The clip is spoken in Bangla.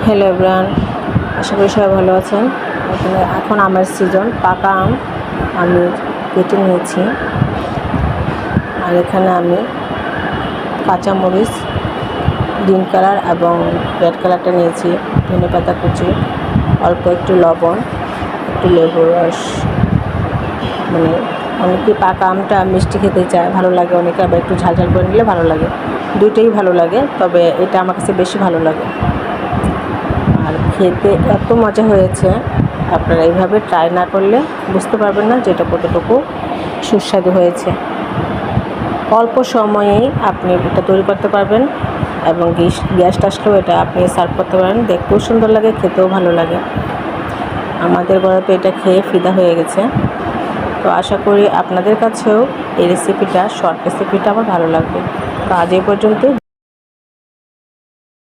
হ্যালো এভরিওয়ান, আশা করি সবাই ভালো আছেন। এখন আমের সিজন, পাকা আম আমি কেটে নিয়েছি। আর এখানে আমি কাঁচামরিচ গ্রিন কালার এবং রেড কালারটা নিয়েছি, ধনেপাতা কুচি, অল্প একটু লবণ, একটু লেবুর রস। মানে অনেকে পাকা আমটা মিষ্টি খেতে চায়, ভালো লাগে, অনেকে আবার একটু ঝাল ঝাল করে নিলে ভালো লাগে। দুইটাই ভালো লাগে, তবে এটা আমার কাছে বেশি ভালো লাগে। আর খেতে এত মজা হয়েছে, আপনারা এইভাবে ট্রাই না করলে বুঝতে পারবেন না যে এটা কতটুকু সুস্বাদু হয়েছে। অল্প সময়েই আপনি এটা তৈরি করতে পারবেন এবং গেস্ট আসলেও এটা আপনি সার্ভ করতে পারেন। দেখতেও সুন্দর লাগে, খেতেও ভালো লাগে। আমাদের ঘরে তো এটা খেয়ে ফিদা হয়ে গেছে। তো আশা করি আপনাদের কাছেও এই রেসিপিটা, শর্ট রেসিপিটা আমার ভালো লাগবে। তো আজ এই পর্যন্ত।